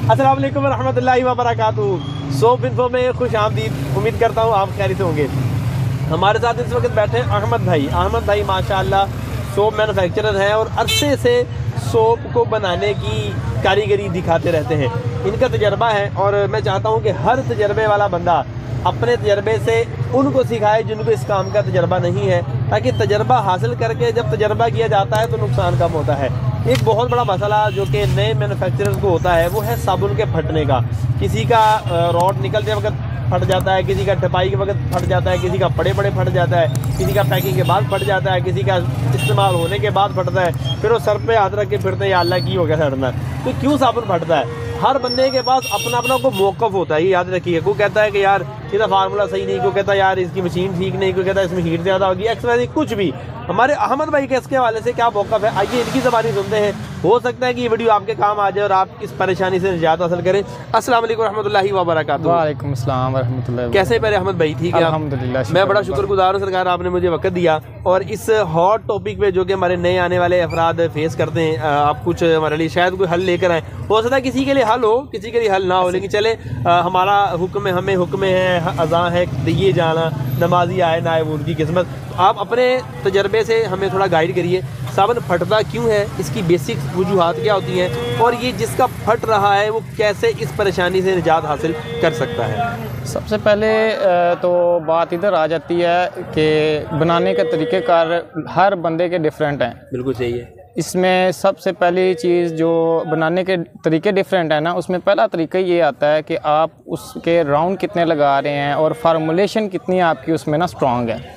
अस्सलाम वालेकुम रहमतुल्लाहि व बरकातुहू। सोप इन्फो में खुश आमदीद। उम्मीद करता हूँ आप खैरियत होंगे। हमारे साथ इस वक्त बैठे अहमद भाई माशाअल्लाह सोप मैन्युफैक्चरर हैं और अरसे से सोप को बनाने की कारीगरी दिखाते रहते हैं। इनका तजर्बा है और मैं चाहता हूँ कि हर तजर्बे वाला बंदा अपने तजर्बे से उनको सिखाए जिनको इस काम का तजर्बा नहीं है, ताकि तजर्बा हासिल करके जब तजर्बा किया जाता है तो नुकसान कम होता है। एक बहुत बड़ा मसला जो कि नए मैन्युफैक्चरर्स को होता है वो है साबुन के फटने का। किसी का रॉड निकलते वक्त फट जाता है, किसी का टपाई के वक्त फट जाता है, किसी का बड़े फट जाता है, किसी का पैकिंग के बाद फट जाता है, किसी का इस्तेमाल होने के बाद फटता है। फिर वो सर पे हाथ रख के फिरते हैं या अल्लाह की हो गया फटना। तो क्यों साबुन फटता है? हर बंदे के पास अपना अपना को मौक़िफ़ होता है, ये याद रखिए। कोई कहता है कि यार इसका फार्मूला सही नहीं, कोई कहता है यार इसकी मशीन ठीक नहीं, कोई कहता है इसमें हीट ज़्यादा होगी, एक्सरसाइज कुछ भी। हमारे अहमद भाई के इसके हवाले से क्या मौक़िफ़ है, आइए इनकी ज़बानी सुनते हैं। हो सकता है कि ये वीडियो आपके काम आ जाए और आप इस परेशानी से निजात हासिल करें। अस्सलाम वालेकुम रहमतुल्लाहि व बरकातुहू। वालेकुम अस्सलाम व रहमतुल्लाहि। कैसे मेरे अहमद भाई? ठीक है अल्हम्दुलिल्लाह। मैं बड़ा शुक्रगुजार हूँ सरकार, आपने मुझे वक्त दिया और इस हॉट टॉपिक पे जो कि हमारे नए आने वाले अफराद फेस करते हैं, आप कुछ हमारे लिए शायद कोई हल लेकर आए। हो सकता है किसी के लिए हल हो, किसी के लिए हल ना हो, लेकिन चले हमारा हुक्म, हमें हुक्म है, अज़ां है दिए जाना, नमाजी आए ना आए वो उनकी किस्मत। आप अपने तजर्बे से हमें थोड़ा गाइड करिए। साबुन फटता क्यों है, इसकी बेसिक वजूहात क्या होती हैं और ये जिसका फट रहा है वो कैसे इस परेशानी से निजात हासिल कर सकता है? सबसे पहले तो बात इधर आ जाती है कि बनाने के तरीक़ेकार हर बंदे के डिफरेंट हैं। बिल्कुल सही है। इसमें सबसे पहली चीज़ जो बनाने के तरीके डिफरेंट है ना, उसमें पहला तरीका ये आता है कि आप उसके राउंड कितने लगा रहे हैं और फार्मूलेशन कितनी आपकी उसमें ना स्ट्रॉन्ग है।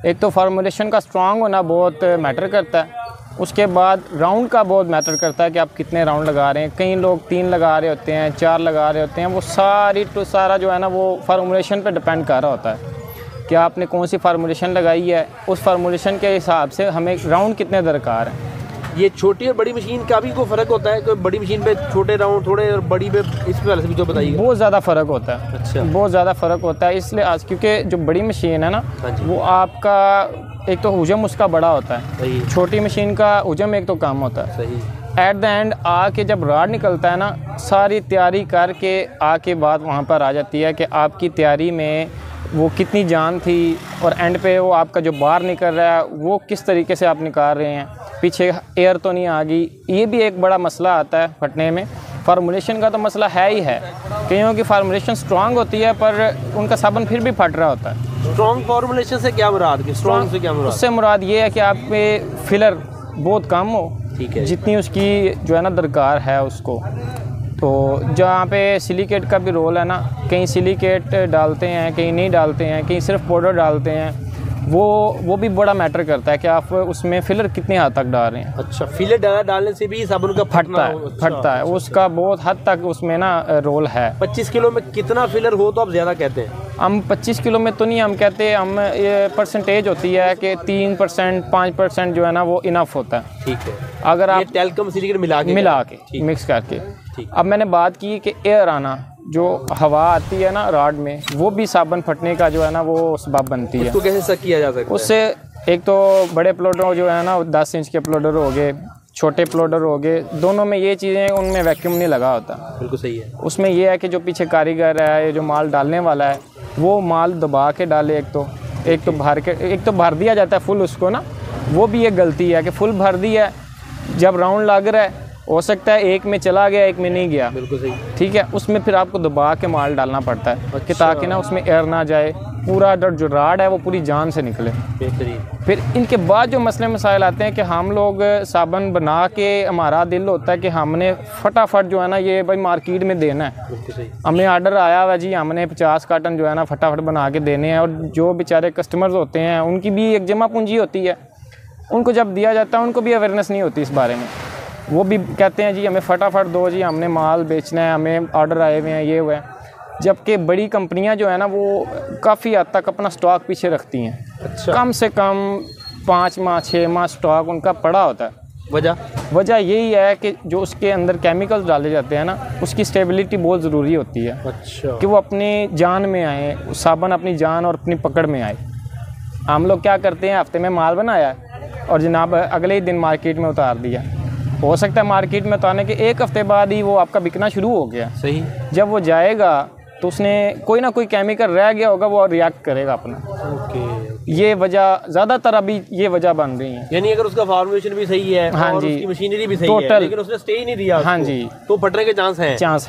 एक तो फार्मूलेशन का स्ट्रॉन्ग होना बहुत मैटर करता है, उसके बाद राउंड का बहुत मैटर करता है कि आप कितने राउंड लगा रहे हैं। कई लोग 3 लगा रहे होते हैं, 4 लगा रहे होते हैं। वो सारा जो है ना वो फार्मूलेशन पे डिपेंड कर रहा होता है कि आपने कौन सी फार्मूलेशन लगाई है। उस फार्मूलेशन के हिसाब से हमें राउंड कितने दरकार हैं। ये छोटी और बड़ी मशीन का भी कोई फ़र्क होता है? कोई बड़ी मशीन पे छोटे राउंड थोड़े और बड़ी पे इस वाले से भी जो बताइए। बहुत ज़्यादा फ़र्क होता है। अच्छा। बहुत ज़्यादा फ़र्क होता है इसलिए आज, क्योंकि जो बड़ी मशीन है ना वो आपका एक तो हुजम उसका बड़ा होता है, छोटी मशीन का हुजम एक तो कम होता है। सही। एट द एंड आके जब राड निकलता है ना, सारी तैयारी करके आके बात वहाँ पर आ जाती है कि आपकी तैयारी में वो कितनी जान थी और एंड पे वो आपका जो बाहर निकल रहा है वो किस तरीके से आप निकाल रहे हैं, पीछे एयर तो नहीं आ गई। ये भी एक बड़ा मसला आता है फटने में। फार्मूलेशन का तो मसला है ही है, कईयों की फार्मूलेशन स्ट्रॉन्ग होती है पर उनका साबुन फिर भी फट रहा होता है। स्ट्रॉन्ग फार्मूलेशन से क्या मुराद? स्ट्रॉन्ग से क्या मुराद? उससे मुराद ये है कि आप पे फिलर बहुत कम हो, ठीक है, जितनी उसकी जो है ना दरकार है उसको। तो जहाँ पे सिलिकेट का भी रोल है ना, कहीं सिलिकेट डालते हैं, कहीं नहीं डालते हैं, कहीं सिर्फ पाउडर डालते हैं। वो भी बड़ा मैटर करता है कि आप उसमें फिलर कितने हद तक डाल रहे हैं। अच्छा, फिलर डालने से भी साबुन का फटता है। उसका बहुत हद तक उसमें ना रोल है। 25 किलो में कितना फिलर हो तो आप ज़्यादा कहते हैं? हम 25 किलो में तो नहीं हम कहते, हम ये परसेंटेज होती है कि 3% 5% जो है ना वो इनफ होता है। ठीक है, अगर आप टेल्कम सिलिकेट मिला के मिक्स करके। अब मैंने बात की कि एयर आना, जो हवा आती है ना राड में, वो भी साबुन फटने का जो है ना वो सबब बनती है। उसको कैसे सक किया जा सकता है? उससे एक तो बड़े प्लोडर जो है ना 10 इंच के प्लोडर हो गए, छोटे प्लोडर हो गए, दोनों में ये चीज़ें उनमें वैक्यूम नहीं लगा होता। बिल्कुल सही है। उसमें ये है कि जो पीछे कारीगर है, जो माल डालने वाला है, वो माल दबा के डाले। एक तो भर दिया जाता है फुल उसको ना, वो भी एक गलती है कि फुल भर दिया, जब राउंड लग रहा है हो सकता है एक में चला गया एक में नहीं गया। बिल्कुल सही। ठीक है, उसमें फिर आपको दबा के माल डालना पड़ता है। अच्छा। कि ताकि ना उसमें एयर ना जाए, पूरा जो राड है वो पूरी जान से निकले। बेहतरीन। फिर इनके बाद जो मसले मसाइल आते हैं कि हम लोग साबुन बना के, हमारा दिल होता है कि हमने फटाफट जो है ना ये भाई मार्केट में देना है। बिल्कुल सही। हमें आर्डर आया हुआ जी, हमने 50 कार्टन जो है ना फटाफट बना के देने हैं। और जो बेचारे कस्टमर्स होते हैं उनकी भी एक जमा पूंजी होती है, उनको जब दिया जाता है उनको भी अवेयरनेस नहीं होती इस बारे में। वो भी कहते हैं जी हमें फटाफट दो जी, हमने माल बेचना है, हमें ऑर्डर आए हुए हैं, ये हुआ है। जबकि बड़ी कंपनियां जो है ना वो काफ़ी हद तक अपना स्टॉक पीछे रखती हैं। अच्छा। कम से कम 5 माह 6 माह स्टॉक उनका पड़ा होता है। वजह यही है कि जो उसके अंदर केमिकल्स डाले जाते हैं ना, उसकी स्टेबिलिटी बहुत ज़रूरी होती है। अच्छा। कि वो अपनी जान में आए, साबुन अपनी जान और अपनी पकड़ में आए। हम लोग क्या करते हैं, हफ्ते में माल बनाया और जनाब अगले ही दिन मार्केट में उतार दिया। हो सकता है मार्केट में तो आने के 1 हफ्ते बाद ही वो आपका बिकना शुरू हो गया। सही। जब वो जाएगा तो उसने कोई ना कोई केमिकल रह गया होगा, वो रिएक्ट करेगा अपना। ओके। ये वजह ज़्यादातर अभी ये वजह बन रही है। यानी अगर उसका फार्मूलेशन भी सही है हाँ और जी, उसकी मशीनरी भी सही है, टोटल, लेकिन उसने स्टे ही नहीं दिया हाँ उसको, जी, तो फटने के चांस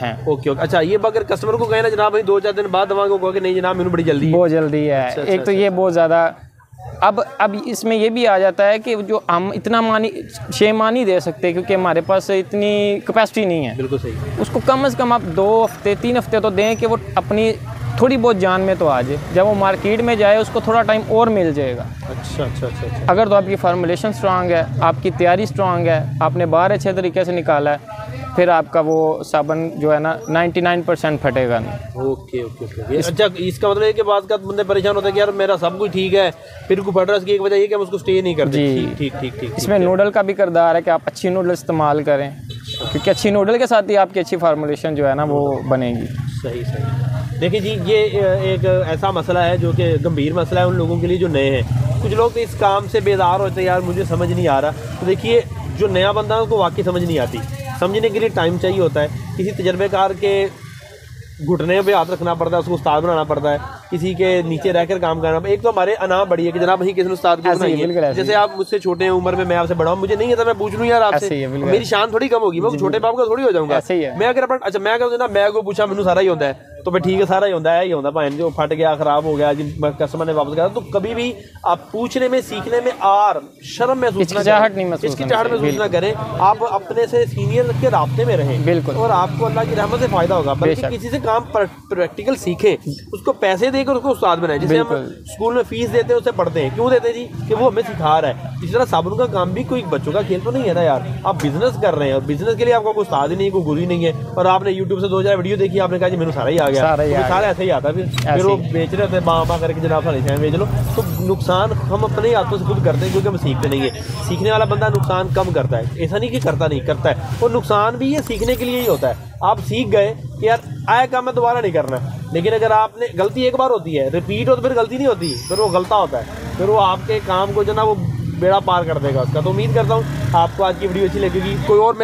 हैं। Okay okay. अच्छा, ये अगर कस्टमर को कहे ना जनाब भाई 2-4 दिन बाद दवा को कहो कि नहीं जनाब मैंने बड़ी जल्दी बहुत जल्दी है। अच्छा, एक तो ये बहुत ज़्यादा। अब इसमें ये भी आ जाता है कि जो हम इतना मान नहीं दे सकते क्योंकि हमारे पास इतनी कैपेसिटी नहीं है। बिल्कुल सही। उसको कम से कम आप 2 हफ्ते 3 हफ्ते तो दें कि वो अपनी थोड़ी बहुत जान में तो आ जाए। जब वो मार्केट में जाए उसको थोड़ा टाइम और मिल जाएगा। अच्छा अच्छा अच्छा अच्छा। अगर तो आपकी फार्मूलेशन स्ट्रांग है, आपकी तैयारी स्ट्रांग है, आपने बाहर अच्छे तरीके से निकाला है, फिर आपका वो साबुन जो है ना 99% फटेगा नहीं। Okay okay okay. अच्छा, इसका मतलब है कि बाद का बंदे परेशान होते हैं कि यार मेरा सब कुछ ठीक है, फिर को फट रहा है, इसकी एक वजह ये कि हम उसको स्टे नहीं करते। जी, ठीक ठीक ठीक। इसमें नूडल का भी किरदार है कि आप अच्छी नूडल इस्तेमाल करें, क्योंकि अच्छी नूडल के साथ ही आपकी अच्छी फार्मूलेशन जो है ना वो बनेगी। सही सही। देखिए जी, ये एक ऐसा मसला है जो कि गंभीर मसला है उन लोगों के लिए जो नए हैं। कुछ लोग तो इस काम से बेदार होते हैं, यार मुझे समझ नहीं आ रहा। तो देखिए, जो नया बंदा है उसको वाकई समझ नहीं आती। समझने के लिए टाइम चाहिए होता है। किसी तजर्बेकार के घुटने पे हाथ रखना पड़ता है, उसको उस्ताद बनाना पड़ता है, किसी के नीचे रहकर काम करना पड़ता है। एक तो हमारे अना बड़ी है कि जनाब भाई किसी ने उस्ताद को बनाइए। जैसे आप मुझसे छोटे हैं उम्र में, मैं आपसे बड़ा हूँ, मुझे नहीं है तो मैं पूछ लूँ यार आपसे, मेरी शान थोड़ी कम होगी, मैं छोटे बाप का थोड़ी हो जाऊंगा। मैं अगर अपन अच्छा मैं अगर ना मैं को पूछा मैंने सारा ही होता है तो भाई ठीक है, सारा ही होता है, ही होता भाई जो फट गया खराब हो गया कस्टमर ने वापस करा। तो कभी भी आप पूछने में सीखने में आर शर्म महसूस हिचकिचाहट महसूस ना करें। आप अपने से सीनियर के रास्ते में रहें, बिल्कुल, और आपको अल्लाह की रहमत से फायदा होगा। बल्कि किसी से काम प्रैक्टिकल सीखें, उसको पैसे देकर उसको उस्ताद बनाए। जैसे हम स्कूल में फीस देते हैं, उससे पढ़ते हैं, क्यों देते हैं जी? कि वो हमें सिखा रहा है। इसी तरह साबुन का काम भी कोई बच्चों का खेल तो नहीं है ना यार। आप बिजनेस कर रहे हैं और बिजनेस के लिए आपको कोई उस्ताद ही नहीं, कोई गुरु ही नहीं है, और आपने यूट्यूब से 2-4 वीडियो देखी, आपने कहा जी मेनू सारा ही आ गया, सारा ऐसे ही आता है। फिर वो बेच रहे थे माँ करके जनाब सारे शहर बेच लो। तो नुकसान हम अपने हाथों से खुद करते हैं, क्योंकि हम सीखते नहीं है। सीखने वाला बंदा नुकसान कम करता है, ऐसा नहीं कि करता नहीं, करता है। और नुकसान भी ये सीखने के लिए ही होता है। आप सीख गए कि यार आया काम है दोबारा नहीं करना। लेकिन अगर आपने गलती एक बार होती है, रिपीट हो तो फिर गलती नहीं होती, फिर वो गलता होता है, फिर वो आपके काम को जो ना वो बेड़ा पार कर देगा उसका। तो उम्मीद करता हूँ आपको आज की वीडियो अच्छी लगेगी। कोई और